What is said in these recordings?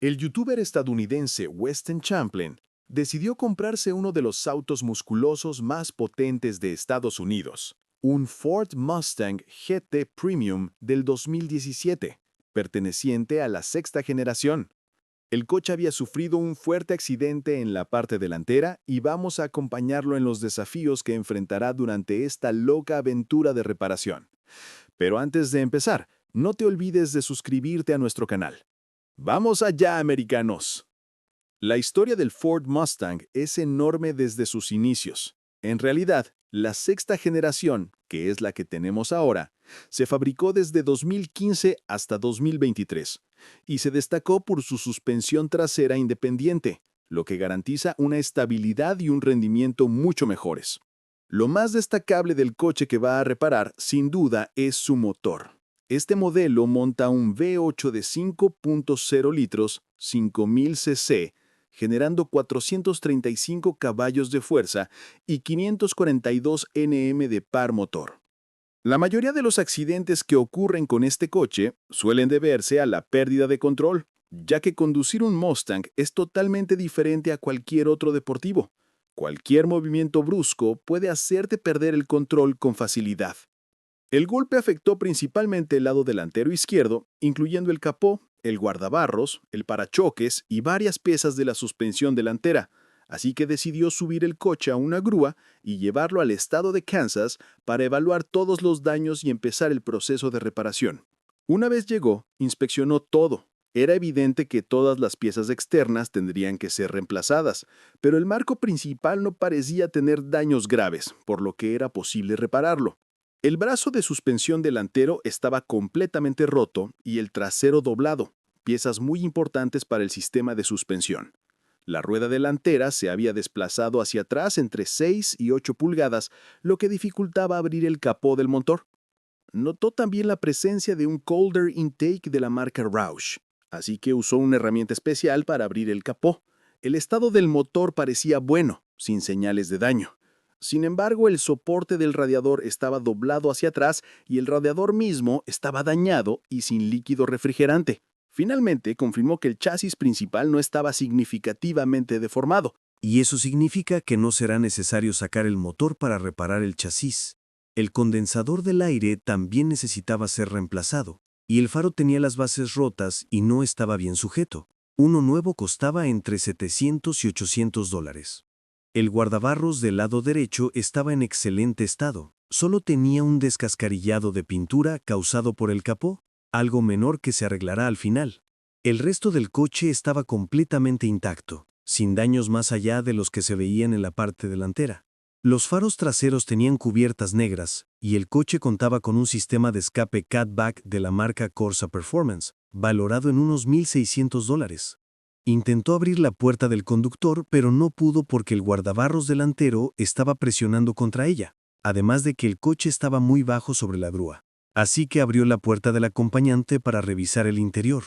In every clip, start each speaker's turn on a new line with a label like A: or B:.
A: El youtuber estadounidense Weston Champlin decidió comprarse uno de los autos musculosos más potentes de Estados Unidos, un Ford Mustang GT Premium del 2017, perteneciente a la sexta generación. El coche había sufrido un fuerte accidente en la parte delantera y vamos a acompañarlo en los desafíos que enfrentará durante esta loca aventura de reparación. Pero antes de empezar, no te olvides de suscribirte a nuestro canal. ¡Vamos allá, americanos! La historia del Ford Mustang es enorme desde sus inicios. En realidad, la sexta generación, que es la que tenemos ahora, se fabricó desde 2015 hasta 2023 y se destacó por su suspensión trasera independiente, lo que garantiza una estabilidad y un rendimiento mucho mejores. Lo más destacable del coche que va a reparar, sin duda, es su motor. Este modelo monta un V8 de 5.0 litros, 5000 cc, generando 435 caballos de fuerza y 542 Nm de par motor. La mayoría de los accidentes que ocurren con este coche suelen deberse a la pérdida de control, ya que conducir un Mustang es totalmente diferente a cualquier otro deportivo. Cualquier movimiento brusco puede hacerte perder el control con facilidad. El golpe afectó principalmente el lado delantero izquierdo, incluyendo el capó, el guardabarros, el parachoques y varias piezas de la suspensión delantera, así que decidió subir el coche a una grúa y llevarlo al estado de Kansas para evaluar todos los daños y empezar el proceso de reparación. Una vez llegó, inspeccionó todo. Era evidente que todas las piezas externas tendrían que ser reemplazadas, pero el marco principal no parecía tener daños graves, por lo que era posible repararlo. El brazo de suspensión delantero estaba completamente roto y el trasero doblado, piezas muy importantes para el sistema de suspensión. La rueda delantera se había desplazado hacia atrás entre 6 y 8 pulgadas, lo que dificultaba abrir el capó del motor. Notó también la presencia de un Colder Intake de la marca Roush, así que usó una herramienta especial para abrir el capó. El estado del motor parecía bueno, sin señales de daño. Sin embargo, el soporte del radiador estaba doblado hacia atrás y el radiador mismo estaba dañado y sin líquido refrigerante. Finalmente, confirmó que el chasis principal no estaba significativamente deformado.
B: Y eso significa que no será necesario sacar el motor para reparar el chasis. El condensador del aire también necesitaba ser reemplazado, y el faro tenía las bases rotas y no estaba bien sujeto. Uno nuevo costaba entre $700 y $800. El guardabarros del lado derecho estaba en excelente estado. Solo tenía un descascarillado de pintura causado por el capó, algo menor que se arreglará al final. El resto del coche estaba completamente intacto, sin daños más allá de los que se veían en la parte delantera. Los faros traseros tenían cubiertas negras, y el coche contaba con un sistema de escape Catback de la marca Corsa Performance, valorado en unos $1,600. Intentó abrir la puerta del conductor, pero no pudo porque el guardabarros delantero estaba presionando contra ella, además de que el coche estaba muy bajo sobre la grúa. Así que abrió la puerta del acompañante para revisar el interior.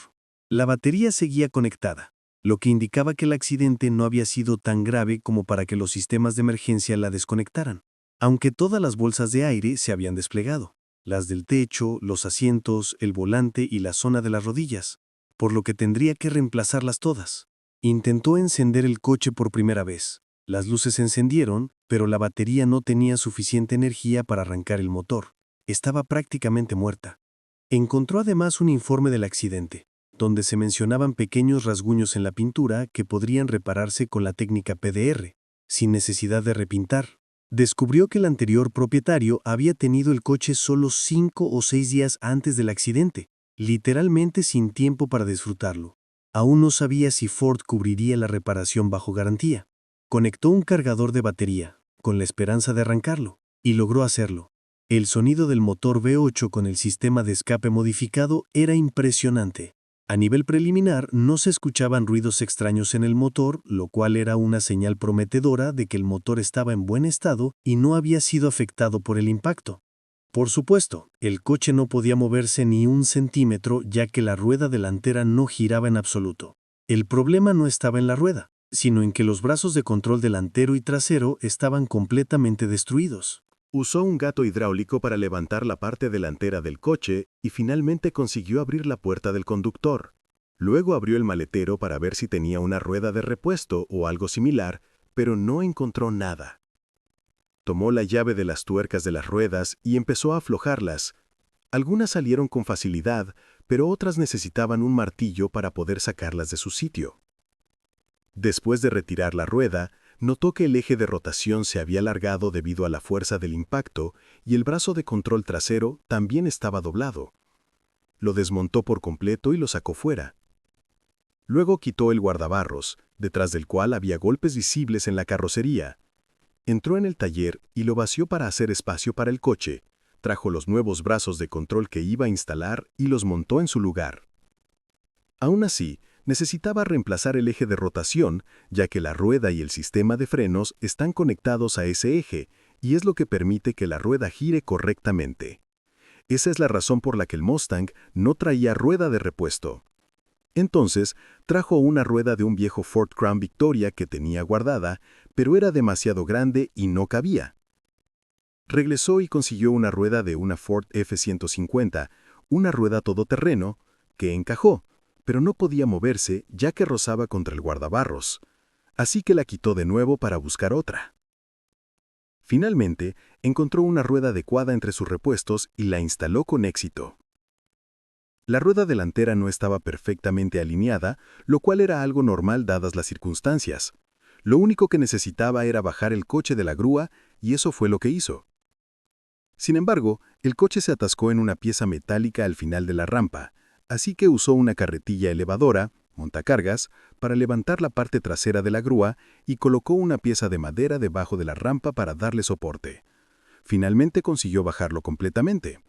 B: La batería seguía conectada, lo que indicaba que el accidente no había sido tan grave como para que los sistemas de emergencia la desconectaran, aunque todas las bolsas de aire se habían desplegado, las del techo, los asientos, el volante y la zona de las rodillas, por lo que tendría que reemplazarlas todas. Intentó encender el coche por primera vez. Las luces se encendieron, pero la batería no tenía suficiente energía para arrancar el motor. Estaba prácticamente muerta. Encontró además un informe del accidente, donde se mencionaban pequeños rasguños en la pintura que podrían repararse con la técnica PDR, sin necesidad de repintar. Descubrió que el anterior propietario había tenido el coche solo 5 o 6 días antes del accidente, literalmente sin tiempo para disfrutarlo. Aún no sabía si Ford cubriría la reparación bajo garantía. Conectó un cargador de batería, con la esperanza de arrancarlo, y logró hacerlo. El sonido del motor V8 con el sistema de escape modificado era impresionante. A nivel preliminar, no se escuchaban ruidos extraños en el motor, lo cual era una señal prometedora de que el motor estaba en buen estado y no había sido afectado por el impacto. Por supuesto, el coche no podía moverse ni un centímetro ya que la rueda delantera no giraba en absoluto. El problema no estaba en la rueda, sino en que los brazos de control delantero y trasero estaban completamente destruidos.
A: Usó un gato hidráulico para levantar la parte delantera del coche y finalmente consiguió abrir la puerta del conductor. Luego abrió el maletero para ver si tenía una rueda de repuesto o algo similar, pero no encontró nada. Tomó la llave de las tuercas de las ruedas y empezó a aflojarlas. Algunas salieron con facilidad, pero otras necesitaban un martillo para poder sacarlas de su sitio. Después de retirar la rueda, notó que el eje de rotación se había alargado debido a la fuerza del impacto y el brazo de control trasero también estaba doblado. Lo desmontó por completo y lo sacó fuera. Luego quitó el guardabarros, detrás del cual había golpes visibles en la carrocería. Entró en el taller y lo vació para hacer espacio para el coche. Trajo los nuevos brazos de control que iba a instalar y los montó en su lugar. Aún así, necesitaba reemplazar el eje de rotación, ya que la rueda y el sistema de frenos están conectados a ese eje, y es lo que permite que la rueda gire correctamente. Esa es la razón por la que el Mustang no traía rueda de repuesto. Entonces, trajo una rueda de un viejo Ford Crown Victoria que tenía guardada, pero era demasiado grande y no cabía. Regresó y consiguió una rueda de una Ford F-150, una rueda todoterreno, que encajó, pero no podía moverse ya que rozaba contra el guardabarros. Así que la quitó de nuevo para buscar otra. Finalmente, encontró una rueda adecuada entre sus repuestos y la instaló con éxito. La rueda delantera no estaba perfectamente alineada, lo cual era algo normal dadas las circunstancias. Lo único que necesitaba era bajar el coche de la grúa, y eso fue lo que hizo. Sin embargo, el coche se atascó en una pieza metálica al final de la rampa, así que usó una carretilla elevadora, montacargas, para levantar la parte trasera de la grúa y colocó una pieza de madera debajo de la rampa para darle soporte. Finalmente consiguió bajarlo completamente.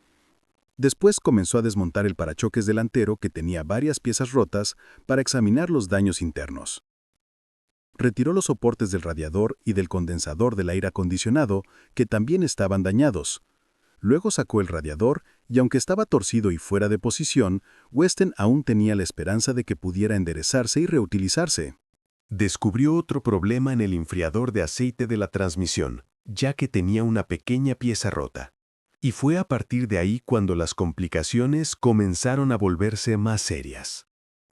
A: Después comenzó a desmontar el parachoques delantero que tenía varias piezas rotas para examinar los daños internos. Retiró los soportes del radiador y del condensador del aire acondicionado, que también estaban dañados. Luego sacó el radiador y aunque estaba torcido y fuera de posición, Weston aún tenía la esperanza de que pudiera enderezarse y reutilizarse. Descubrió otro problema en el enfriador de aceite de la transmisión, ya que tenía una pequeña pieza rota. Y fue a partir de ahí cuando las complicaciones comenzaron a volverse más serias.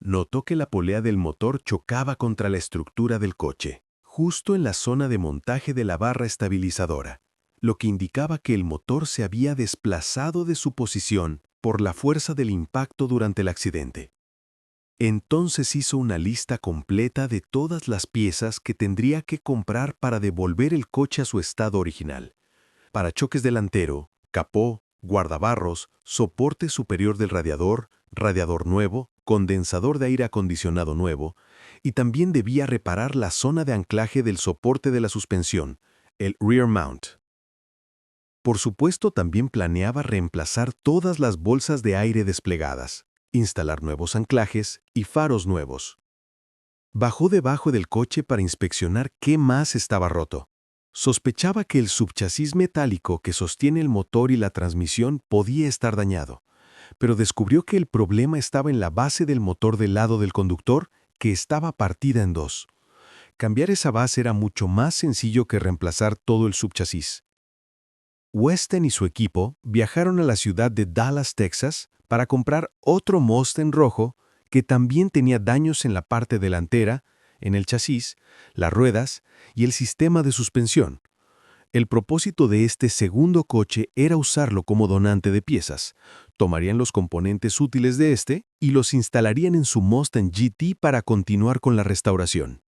A: Notó que la polea del motor chocaba contra la estructura del coche, justo en la zona de montaje de la barra estabilizadora, lo que indicaba que el motor se había desplazado de su posición por la fuerza del impacto durante el accidente. Entonces hizo una lista completa de todas las piezas que tendría que comprar para devolver el coche a su estado original. Parachoques delantero, capó, guardabarros, soporte superior del radiador, radiador nuevo, condensador de aire acondicionado nuevo, y también debía reparar la zona de anclaje del soporte de la suspensión, el rear mount. Por supuesto, también planeaba reemplazar todas las bolsas de aire desplegadas, instalar nuevos anclajes y faros nuevos. Bajó debajo del coche para inspeccionar qué más estaba roto. Sospechaba que el subchasis metálico que sostiene el motor y la transmisión podía estar dañado, pero descubrió que el problema estaba en la base del motor del lado del conductor, que estaba partida en dos. Cambiar esa base era mucho más sencillo que reemplazar todo el subchasis. Weston y su equipo viajaron a la ciudad de Dallas, Texas, para comprar otro Mustang rojo que también tenía daños en la parte delantera, en el chasis, las ruedas y el sistema de suspensión. El propósito de este segundo coche era usarlo como donante de piezas. Tomarían los componentes útiles de este y los instalarían en su Mustang GT para continuar con la restauración.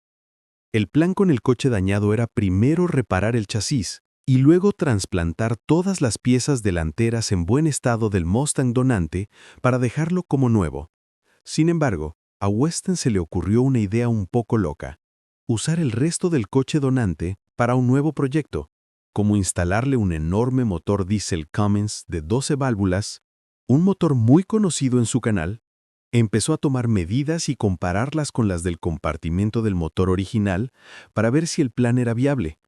A: El plan con el coche dañado era primero reparar el chasis y luego trasplantar todas las piezas delanteras en buen estado del Mustang donante para dejarlo como nuevo. Sin embargo, a Weston se le ocurrió una idea un poco loca: usar el resto del coche donante para un nuevo proyecto, como instalarle un enorme motor diésel Cummins de 12 válvulas, un motor muy conocido en su canal. Empezó a tomar medidas y compararlas con las del compartimento del motor original para ver si el plan era viable,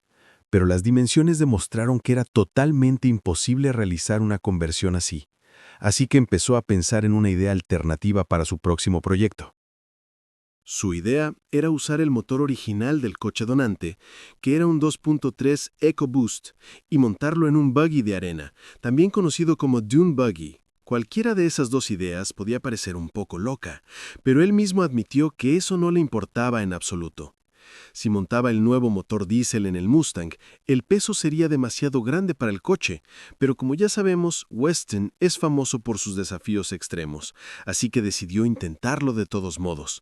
A: pero las dimensiones demostraron que era totalmente imposible realizar una conversión así que empezó a pensar en una idea alternativa para su próximo proyecto. Su idea era usar el motor original del coche donante, que era un 2.3 EcoBoost, y montarlo en un buggy de arena, también conocido como Dune Buggy,
C: Cualquiera de esas dos ideas podía parecer un poco loca, pero él mismo admitió que eso no le importaba en absoluto. Si montaba el nuevo motor diésel en el Mustang, el peso sería demasiado grande para el coche, pero como ya sabemos, Weston es famoso por sus desafíos extremos, así que decidió intentarlo de todos modos.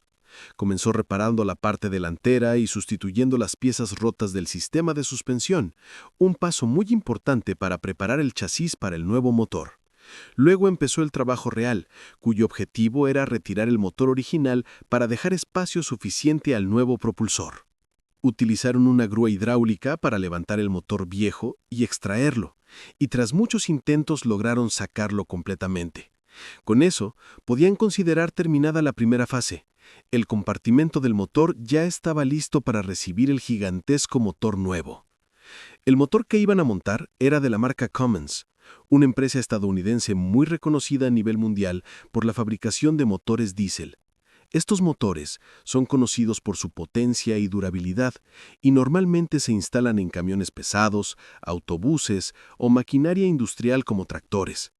C: Comenzó reparando la parte delantera y sustituyendo las piezas rotas del sistema de suspensión, un paso muy importante para preparar el chasis para el nuevo motor. Luego empezó el trabajo real, cuyo objetivo era retirar el motor original para dejar espacio suficiente al nuevo propulsor. Utilizaron una grúa hidráulica para levantar el motor viejo y extraerlo, y tras muchos intentos lograron sacarlo completamente. Con eso, podían considerar terminada la primera fase. El compartimento del motor ya estaba listo para recibir el gigantesco motor nuevo. El motor que iban a montar era de la marca Cummins, una empresa estadounidense muy reconocida a nivel mundial por la fabricación de motores diésel. Estos motores son conocidos por su potencia y durabilidad y normalmente se instalan en camiones pesados, autobuses o maquinaria industrial como tractores.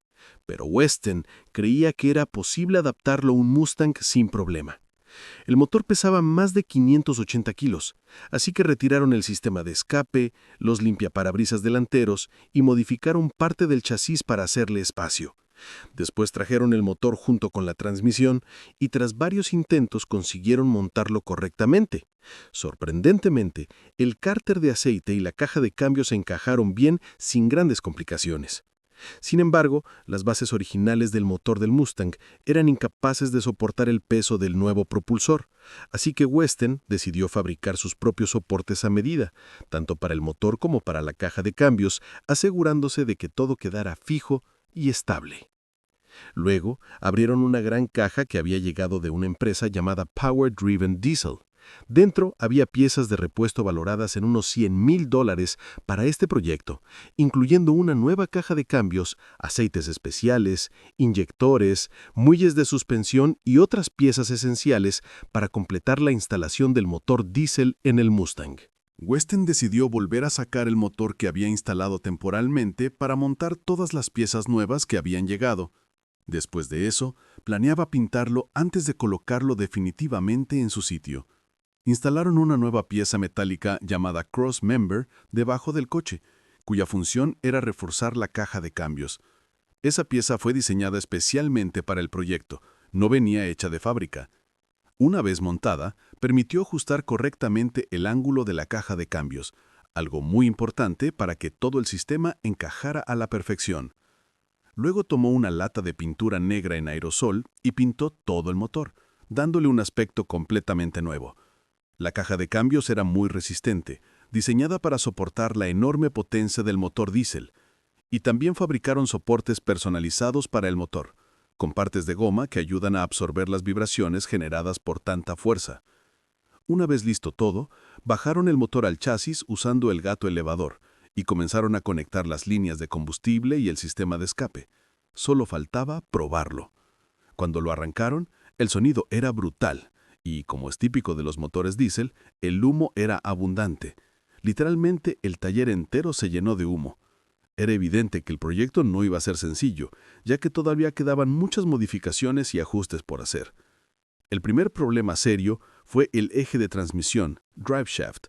C: Pero Weston creía que era posible adaptarlo a un Mustang sin problema. El motor pesaba más de 580 kilos, así que retiraron el sistema de escape, los limpiaparabrisas delanteros y modificaron parte del chasis para hacerle espacio. Después trajeron el motor junto con la transmisión y tras varios intentos consiguieron montarlo correctamente. Sorprendentemente, el cárter de aceite y la caja de cambios se encajaron bien sin grandes complicaciones. Sin embargo, las bases originales del motor del Mustang eran incapaces de soportar el peso del nuevo propulsor, así que Weston decidió fabricar sus propios soportes a medida, tanto para el motor como para la caja de cambios, asegurándose de que todo quedara fijo y estable. Luego, abrieron una gran caja que había llegado de una empresa llamada Power Driven Diesel. Dentro había piezas de repuesto valoradas en unos $100,000 para este proyecto, incluyendo una nueva caja de cambios, aceites especiales, inyectores, muelles de suspensión y otras piezas esenciales para completar la instalación del motor diésel en el Mustang.
A: Weston decidió volver a sacar el motor que había instalado temporalmente para montar todas las piezas nuevas que habían llegado. Después de eso, planeaba pintarlo antes de colocarlo definitivamente en su sitio. Instalaron una nueva pieza metálica llamada Cross Member debajo del coche, cuya función era reforzar la caja de cambios. Esa pieza fue diseñada especialmente para el proyecto, no venía hecha de fábrica. Una vez montada, permitió ajustar correctamente el ángulo de la caja de cambios, algo muy importante para que todo el sistema encajara a la perfección. Luego tomó una lata de pintura negra en aerosol y pintó todo el motor, dándole un aspecto completamente nuevo. La caja de cambios era muy resistente, diseñada para soportar la enorme potencia del motor diésel, y también fabricaron soportes personalizados para el motor, con partes de goma que ayudan a absorber las vibraciones generadas por tanta fuerza. Una vez listo todo, bajaron el motor al chasis usando el gato elevador y comenzaron a conectar las líneas de combustible y el sistema de escape. Solo faltaba probarlo. Cuando lo arrancaron, el sonido era brutal. Y, como es típico de los motores diésel, el humo era abundante. Literalmente, el taller entero se llenó de humo. Era evidente que el proyecto no iba a ser sencillo, ya que todavía quedaban muchas modificaciones y ajustes por hacer. El primer problema serio fue el eje de transmisión, drive shaft.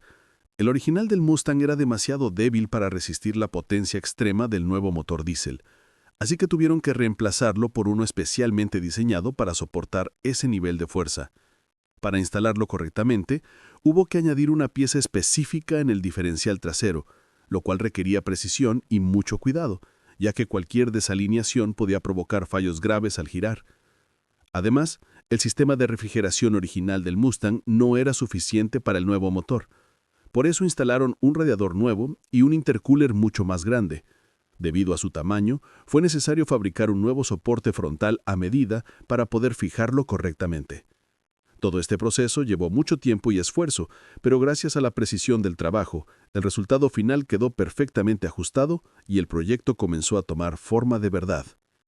A: El original del Mustang era demasiado débil para resistir la potencia extrema del nuevo motor diésel, así que tuvieron que reemplazarlo por uno especialmente diseñado para soportar ese nivel de fuerza. Para instalarlo correctamente, hubo que añadir una pieza específica en el diferencial trasero, lo cual requería precisión y mucho cuidado, ya que cualquier desalineación podía provocar fallos graves al girar. Además, el sistema de refrigeración original del Mustang no era suficiente para el nuevo motor. Por eso instalaron un radiador nuevo y un intercooler mucho más grande. Debido a su tamaño, fue necesario fabricar un nuevo soporte frontal a medida para poder fijarlo correctamente. Todo este proceso llevó mucho tiempo y esfuerzo, pero gracias a la precisión del trabajo, el resultado final quedó perfectamente ajustado y el proyecto comenzó a tomar forma de verdad.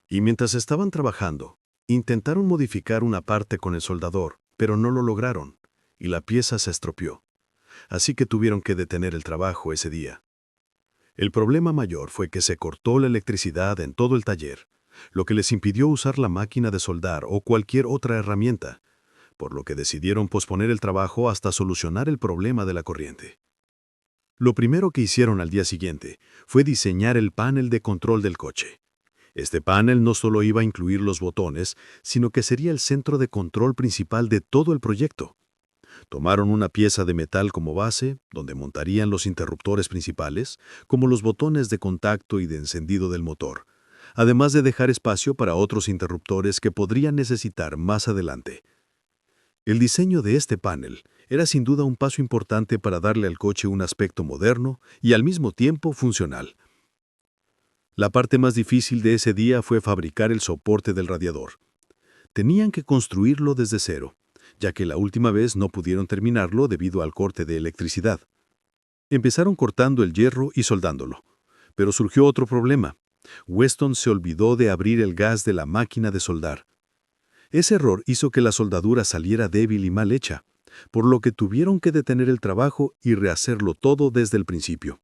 A: Y mientras estaban trabajando, intentaron modificar una parte con el soldador, pero no lo lograron, y la pieza se estropeó. Así que tuvieron que detener el trabajo ese día. El problema mayor fue que se cortó la electricidad en todo el taller,
C: lo que les impidió usar la máquina de soldar o cualquier otra herramienta, por lo que decidieron posponer el trabajo hasta solucionar el problema de la corriente. Lo primero que hicieron al día siguiente fue diseñar el panel de control del coche. Este panel no solo iba a incluir los botones, sino que sería el centro de control principal de todo el proyecto. Tomaron una pieza de metal como base, donde montarían los interruptores principales, como los botones de contacto y de encendido del motor, además de dejar espacio para otros interruptores que podrían necesitar más adelante. El diseño de este panel era sin duda un paso importante para darle al coche un aspecto moderno y al mismo tiempo funcional. La parte más difícil de ese día fue fabricar el soporte del radiador. Tenían que construirlo desde cero, ya que la última vez no pudieron terminarlo debido al corte de electricidad. Empezaron cortando el hierro y soldándolo, pero surgió otro problema. Weston se olvidó de abrir el gas de la máquina de soldar. Ese error hizo que la soldadura saliera débil y mal hecha, por lo que tuvieron que detener el trabajo y rehacerlo todo desde el principio.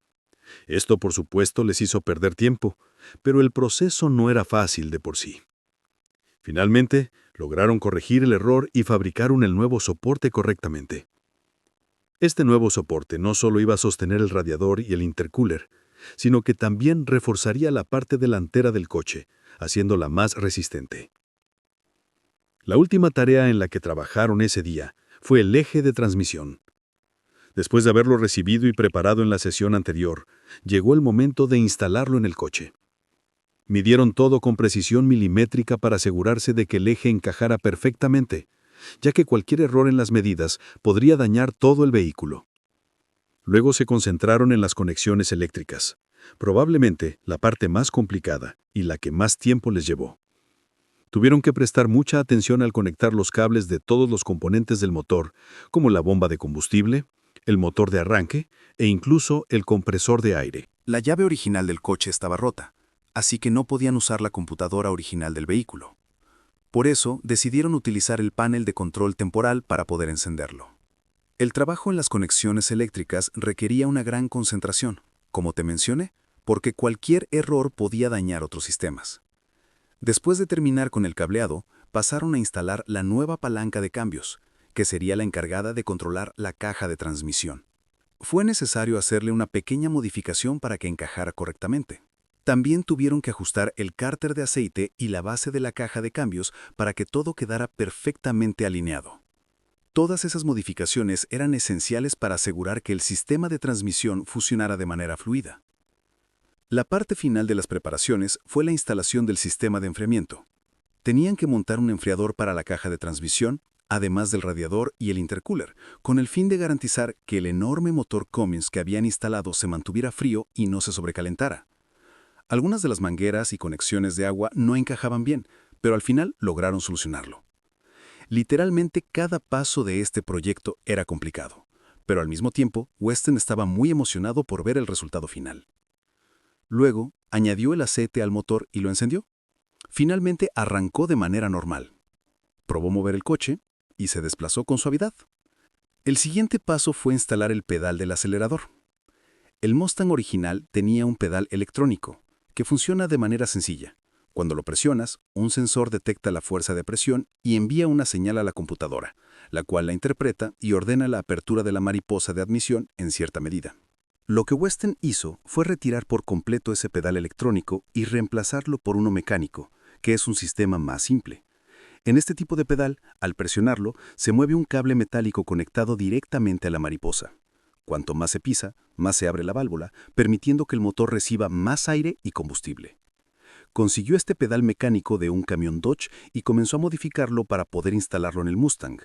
C: Esto, por supuesto, les hizo perder tiempo, pero el proceso no era fácil de por sí. Finalmente, lograron corregir el error y fabricaron el nuevo soporte correctamente. Este nuevo soporte no solo iba a sostener el radiador y el intercooler, sino que también reforzaría la parte delantera del coche, haciéndola más resistente. La última tarea en la que trabajaron ese día fue el eje de transmisión. Después de haberlo recibido y preparado en la sesión anterior, llegó el momento de instalarlo en el coche. Midieron todo con precisión milimétrica para asegurarse de que el eje encajara perfectamente, ya que cualquier error en las medidas podría dañar todo el vehículo. Luego se concentraron en las conexiones eléctricas, probablemente la parte más complicada y la que más tiempo les llevó. Tuvieron que prestar mucha atención al conectar los cables de todos los componentes del motor, como la bomba de combustible, el motor de arranque e incluso el compresor de aire.
B: La llave original del coche estaba rota, así que no podían usar la computadora original del vehículo. Por eso, decidieron utilizar el panel de control temporal para poder encenderlo. El trabajo en las conexiones eléctricas requería una gran concentración, como te mencioné, porque cualquier error podía dañar otros sistemas. Después de terminar con el cableado, pasaron a instalar la nueva palanca de cambios, que sería la encargada de controlar la caja de transmisión. Fue necesario hacerle una pequeña modificación para que encajara correctamente. También tuvieron que ajustar el cárter de aceite y la base de la caja de cambios para que todo quedara perfectamente alineado. Todas esas modificaciones eran esenciales para asegurar que el sistema de transmisión funcionara de manera fluida. La parte final de las preparaciones fue la instalación del sistema de enfriamiento. Tenían que montar un enfriador para la caja de transmisión, además del radiador y el intercooler, con el fin de garantizar que el enorme motor Cummins que habían instalado se mantuviera frío y no se sobrecalentara. Algunas de las mangueras y conexiones de agua no encajaban bien, pero al final lograron solucionarlo. Literalmente cada paso de este proyecto era complicado, pero al mismo tiempo Weston estaba muy emocionado por ver el resultado final. Luego, añadió el aceite al motor y lo encendió. Finalmente arrancó de manera normal. Probó mover el coche y se desplazó con suavidad. El siguiente paso fue instalar el pedal del acelerador. El Mustang original tenía un pedal electrónico, que funciona de manera sencilla. Cuando lo presionas, un sensor detecta la fuerza de presión y envía una señal a la computadora, la cual la interpreta y ordena la apertura de la mariposa de admisión en cierta medida. Lo que Weston hizo fue retirar por completo ese pedal electrónico y reemplazarlo por uno mecánico, que es un sistema más simple. En este tipo de pedal, al presionarlo, se mueve un cable metálico conectado directamente a la mariposa. Cuanto más se pisa, más se abre la válvula, permitiendo que el motor reciba más aire y combustible. Consiguió este pedal mecánico de un camión Dodge y comenzó a modificarlo para poder instalarlo en el Mustang.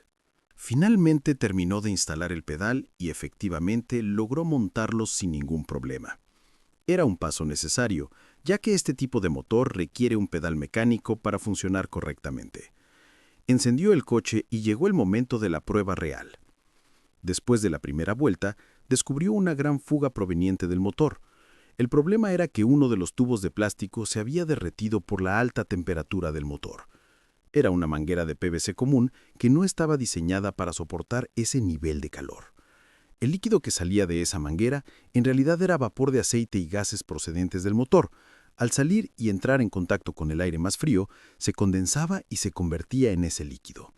B: Finalmente terminó de instalar el pedal y efectivamente logró montarlo sin ningún problema. Era un paso necesario, ya que este tipo de motor requiere un pedal mecánico para funcionar correctamente. Encendió el coche y llegó el momento de la prueba real. Después de la primera vuelta, descubrió una gran fuga proveniente del motor. El problema era que uno de los tubos de plástico se había derretido por la alta temperatura del motor. Era una manguera de PVC común que no estaba diseñada para soportar ese nivel de calor. El líquido que salía de esa manguera en realidad era vapor de aceite y gases procedentes del motor,
D: Al salir y entrar en contacto con el aire más frío, se condensaba y se convertía en ese líquido.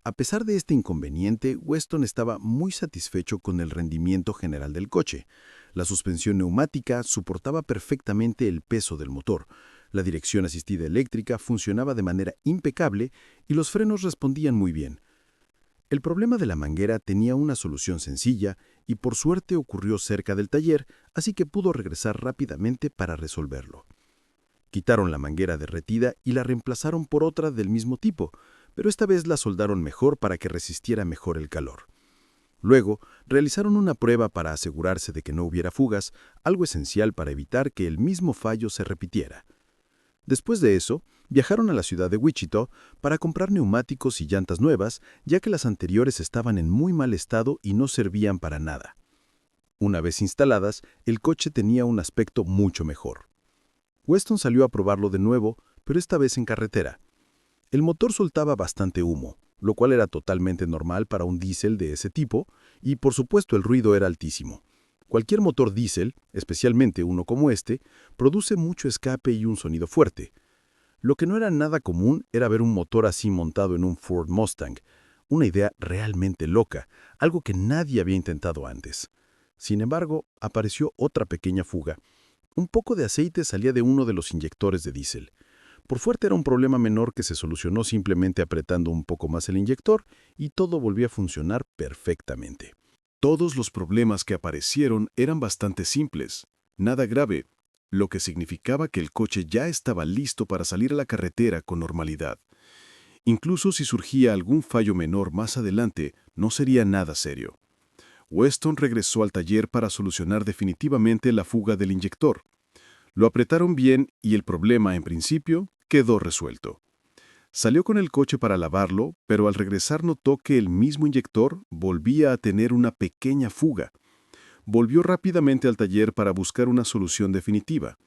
D: A pesar de este inconveniente, Weston estaba muy satisfecho con el rendimiento general del coche. La suspensión neumática soportaba perfectamente el peso del motor, la dirección asistida eléctrica funcionaba de manera impecable y los frenos respondían muy bien. El problema de la manguera tenía una solución sencilla y por suerte ocurrió cerca del taller, así que pudo regresar rápidamente para resolverlo. Quitaron la manguera derretida y la reemplazaron por otra del mismo tipo, pero esta vez la soldaron mejor para que resistiera mejor el calor. Luego, realizaron una prueba para asegurarse de que no hubiera fugas, algo esencial para evitar que el mismo fallo se repitiera. Después de eso, viajaron a la ciudad de Wichita para comprar neumáticos y llantas nuevas, ya que las anteriores estaban en muy mal estado y no servían para nada. Una vez instaladas, el coche tenía un aspecto mucho mejor. Weston salió a probarlo de nuevo, pero esta vez en carretera. El motor soltaba bastante humo, lo cual era totalmente normal para un diésel de ese tipo, y por supuesto el ruido era altísimo. Cualquier motor diésel, especialmente uno como este, produce mucho escape y un sonido fuerte. Lo que no era nada común era ver un motor así montado en un Ford Mustang, una idea realmente loca, algo que nadie había intentado antes. Sin embargo, apareció otra pequeña fuga. Un poco de aceite salía de uno de los inyectores de diésel. Por suerte era un problema menor que se solucionó simplemente apretando un poco más el inyector y todo volvió a funcionar perfectamente.
A: Todos los problemas que aparecieron eran bastante simples, nada grave, lo que significaba que el coche ya estaba listo para salir a la carretera con normalidad. Incluso si surgía algún fallo menor más adelante, no sería nada serio. Weston regresó al taller para solucionar definitivamente la fuga del inyector. Lo apretaron bien y el problema, en principio, quedó resuelto. Salió con el coche para lavarlo, pero al regresar notó que el mismo inyector volvía a tener una pequeña fuga. Volvió rápidamente al taller para buscar una solución definitiva.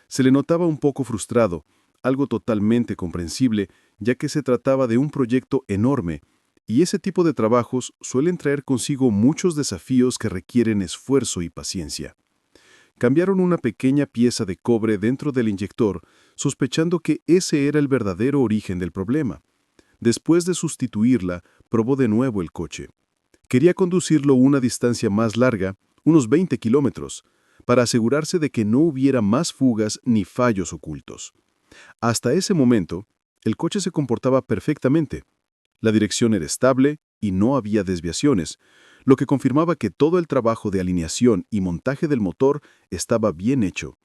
A: Se le notaba un poco frustrado, algo totalmente comprensible, ya que se trataba de un proyecto enorme, y ese tipo de trabajos suelen traer consigo muchos desafíos que requieren esfuerzo y paciencia. Cambiaron una pequeña pieza de cobre dentro del inyector, sospechando que ese era el verdadero origen del problema. Después de sustituirla, probó de nuevo el coche. Quería conducirlo una distancia más larga, unos 20 kilómetros, para asegurarse de que no hubiera más fugas ni fallos ocultos. Hasta ese momento, el coche se comportaba perfectamente. La dirección era estable y no había desviaciones, lo que confirmaba que todo el trabajo de alineación y montaje del motor estaba bien hecho.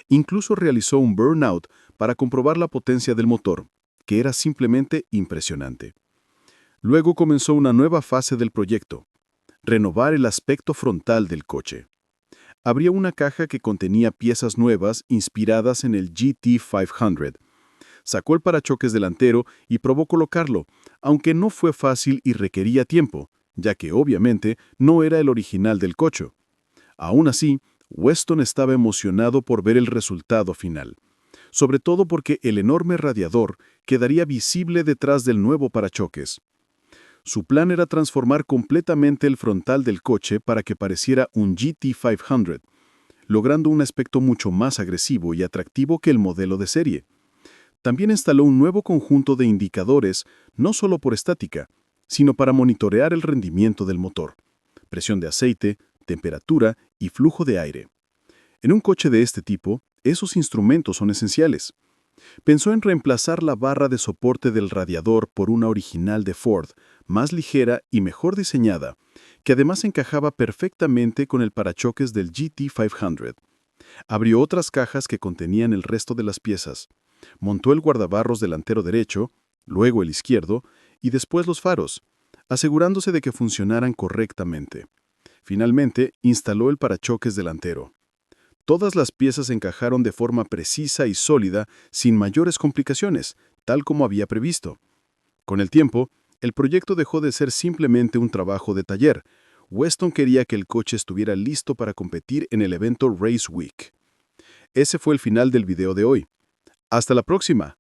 A: Incluso realizó un burnout para comprobar la potencia del motor, que era simplemente impresionante. Luego comenzó una nueva fase del proyecto: renovar el aspecto frontal del coche. Abría una caja que contenía piezas nuevas inspiradas en el GT500. Sacó el parachoques delantero y probó colocarlo, aunque no fue fácil y requería tiempo, ya que obviamente no era el original del coche. Aún así, Weston estaba emocionado por ver el resultado final, sobre todo porque el enorme radiador quedaría visible detrás del nuevo parachoques. Su plan era transformar completamente el frontal del coche para que pareciera un GT500, logrando un aspecto mucho más agresivo y atractivo que el modelo de serie. También instaló un nuevo conjunto de indicadores, no solo por estática, sino para monitorear el rendimiento del motor, presión de aceite, temperatura y flujo de aire. En un coche de este tipo, esos instrumentos son esenciales. Pensó en reemplazar la barra de soporte del radiador por una original de Ford, más ligera y mejor diseñada, que además encajaba perfectamente con el parachoques del GT500. Abrió otras cajas que contenían el resto de las piezas. Montó el guardabarros delantero derecho, luego el izquierdo, y después los faros, asegurándose de que funcionaran correctamente. Finalmente, instaló el parachoques delantero. Todas las piezas encajaron de forma precisa y sólida, sin mayores complicaciones, tal como había previsto. Con el tiempo, el proyecto dejó de ser simplemente un trabajo de taller. Weston quería que el coche estuviera listo para competir en el evento Race Week. Ese fue el final del video de hoy. ¡Hasta la próxima!